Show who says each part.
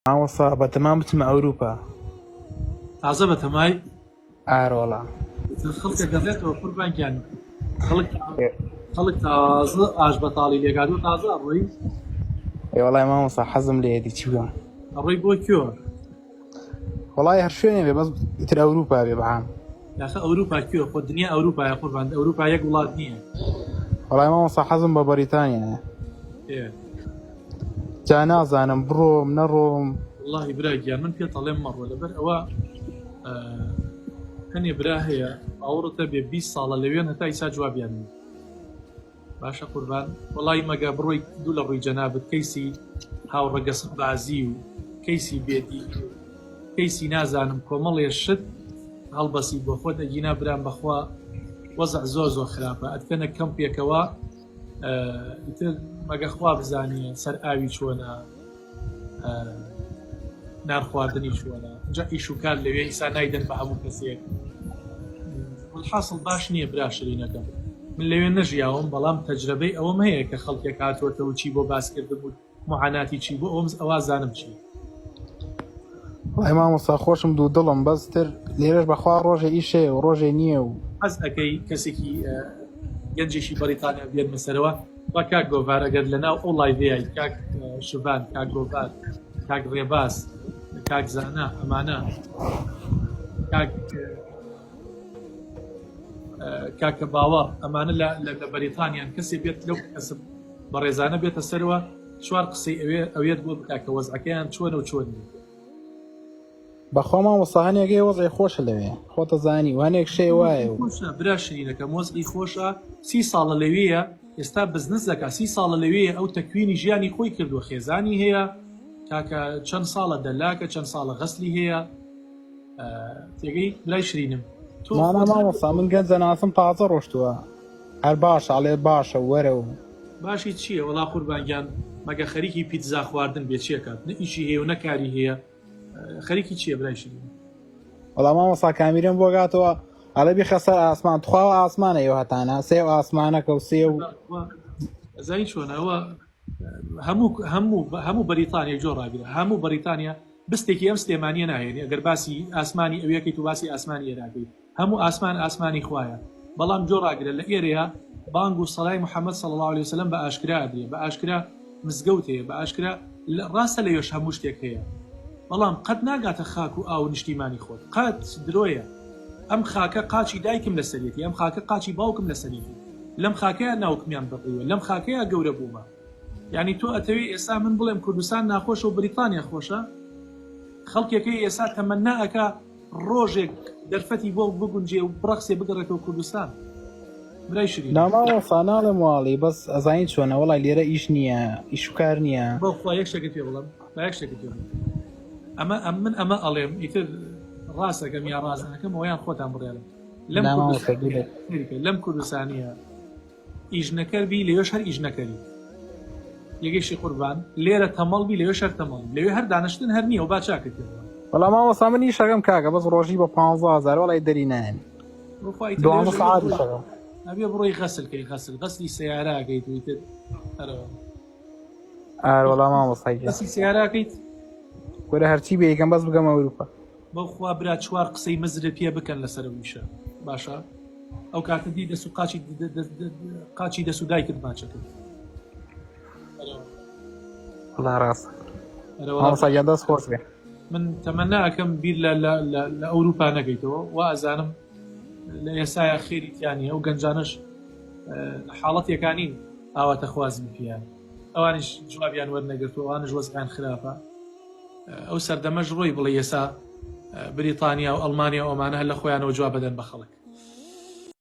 Speaker 1: وصا بەتەمان بچمە ئەوروپا.
Speaker 2: تازە بەتەمای
Speaker 1: ئارۆڵا
Speaker 2: خەڵکە دەڵێتەوە قوربانگیان خەڵک تازە ئاش بەتاڵی لێگادووە تازە ئەڕۆی
Speaker 1: وەڵای مامۆستا حەزم لێدی چی بکەم؟
Speaker 2: ئەڕۆی بۆ کوێوە؟
Speaker 1: وەڵای هەر شوێنێ بێ بەس ئیتر ئەوروپا بێ بەعام.
Speaker 2: یاخە ئەوروپا کوێوە؟ خۆ دنیا ئەوروپایە قوربان، ئەوروپا یەک وڵات نییە.
Speaker 1: وەڵای مامۆستا حەزم بە بەریتانیایە. جا نازانم بڕۆم نەڕۆم.
Speaker 2: وەڵاهی برا گیان من پێت دەڵێم مەڕۆ لەبەر ئەوە هەنێ برا هەیە ئاوڕتە بێ 20 ساڵە لەوێن هەتا ئیسا جوابیان نیە. باشە قوربان وەڵی مەگە بڕۆی دوو لە ڕووی جەنابەت کەیسی هاوڕەگەس بازی و کەیسی بێدی کەیسی نازانم کۆمەڵێ شت هەڵبەسی بۆ خۆت ئەگینا برام بەخوا وەزع زۆر خراپە ئەتکەنە کەمپێکەوە ئیتر مەگە خوا بزانیە سەر ئاوی چۆنە نان خواردنی چۆنە اینجا ئیش و کار لەوێ ئیسا نایدەن بە هەموو کەسێک. حاصل باش نییە برا شرینەکەم من لەوێ نەژیاوم بەڵام تەجربەی ئەوەم هەیە کە خەڵکێک هاتوۆتەوە چی بۆ باسکردن بوو معاناتی چی بۆ ئەوە زانم چی.
Speaker 1: وڵای مامۆستا خۆشم دوو دڵم بەستر لێرەش بەخوا ڕۆژێ ئیشێ و ڕۆژێ نییە و
Speaker 2: حەز ئەەکەی کەسێکی گەنجێکی بەریتانیا بێت مەسەرەوە با کاک گۆڤار ئەگەر لەناو ئەو لایڤەیە کاک شوبان کاک گۆڤار کاک ڕێباس کاک زانا ئەمانە کاکە باوە ئەمانە لە بەریتانیان کەسێ بێت لەو کەسب بە ڕێزانە بێتە سەرەوە چوار قسەی ئەوێت بۆ بکاکە وەزعەکەیان چۆنە و چۆن
Speaker 1: بەخوا مامۆستا هەنێکەکەی وەزعی خۆشە لەوێ خۆتە زانی و هەنێک شێ وایە و
Speaker 2: برا شرینەکە مۆزقی خۆشە 30 ساڵە لەوەیە ئێستا بزنس دەکا 30 ساڵە لەوەیە ئەو تەکوینی ژیانی خۆی کردووە خێزانی هەیە کاکە چەند ساڵە دەلاکە چەند ساڵە غەسلی هەیە تێگەی برای شرینم
Speaker 1: مانە مامۆستا من گەنجە ناسم تازە ڕۆشتووە هەر باشە ئەڵێ باشە وەرە و
Speaker 2: باشی چییە؟ وەڵا قوربانگیان مەگە خەریکی پیتزا خواردن بێ چیەکات نە ئیشی هەیە و نەکاری هەیە خەریکی چییە برای شرین؟
Speaker 1: وەڵام مامۆستا کامیرم بۆ گاتەوە ئەڵێ بیخە سەر ئاسمان تخواوە ئاسمانەیەوە هەتانە سێ و ئاسمانەکە و سێ و
Speaker 2: زانی چۆنەوە هەموو بەریتانیا جۆ ڕاگرە هەموو بەریتانیا بستێکی ئەم سلێمانیە ناهێنی ئەگەر باسی ئاسمانی ئەوەکەیت و باسی ئاسمانی ئێراکەیت هەموو ئاسمانی خوایە بەڵام جۆ ڕاگرە لە ئێرەیە بانگ و سەڵای محەممەد صلی الله عليه وسلم بە ئاشکرا ئەدرێ بە ئاشکرا مزگەوت هەیە بە ئاشکرا ڕاستە لەوێش هەموو شتێک هەیە بەڵام قەت ناگاتە خاک و ئاو نیشتیمانی خۆت قەت درۆیە ئەم خاکە قاچی دایکم لەسەرێتی ئەم خاکە قاچی باوکم لەسەرێتی لەم خاکەیە ناوکمیان بڕیوە لەم خاکەیە گەورە بوومە یعنی تۆ ئەتەوی ئێستا من بڵێم کوردستان ناخۆشە و بریتانیا خۆشە خەڵکێکی ئێستا تەمەناکە ڕۆژێک دەرفەتی بۆ بگونجێ و بڕەخسێ بگەڕێتەوە کوردستان برای شرین
Speaker 1: ناماوەستا ناڵێم واڵی بەس ئەزانین چۆنە وەڵای لێرە ئیش نییە ئیش و کار نییە
Speaker 2: بەخوا یەک شتێکت پێ بڵێم با یەک شتێکت پێ بڵێم من ئەمە ئەڵێم ئیتر ڕاستەکەم یا ڕازانەکەم ئەویان خۆتان بڕێنم لەم کوردستانیە ئیش نەکەربی لەوێش هەر ئیش نەکەری یەکێشی قوربان لێرە تەمەڵبی لەوێ شەر تەمەڵ لەوێ هەر دانیشتن هەر نییە و با چاکت پێ
Speaker 1: وەڵام مامۆستا من ئیشەکەم کاکە بەس ڕۆژی بە 15,000 وەڵای دەری نایەن
Speaker 2: ئەبێ بڕۆی غەسلکەی غەسلی سەیارەکەیت و ئیتر
Speaker 1: وەڵام مامۆستای
Speaker 2: غەسلی سەیارەکەیت
Speaker 1: وەرە هەرچی بێ یەکەم بەس بگەم ئەوروپا
Speaker 2: بەخوا برا چوار قسەی مەزرە پێ بکەن لەسەر ویشە باشە ئەو کاتەدی دەست و قاچی دەست و دایکت ماچەکەت
Speaker 1: وەڵا ڕاستە مامۆستا دەست خۆش بێ
Speaker 2: من تەمەنا ئەەکەم بیر لە ئەوروپا نەگەیتەوە وا ئەزانم لە ئێسایە خێریتیانی ئەو گەنجانش حاڵەتیەکانین ئاواتە خوازمی پیان ئەوانش جوابیان وەرنەگرتووە ئەوانش وەزعیان خراپە ئەو سەردەمەش ڕۆی بڵێ ئێسا بریتانیا و ئەڵمانیا و ئەمانە هەر لە خۆیانەوە جواب بدەن بە خەڵک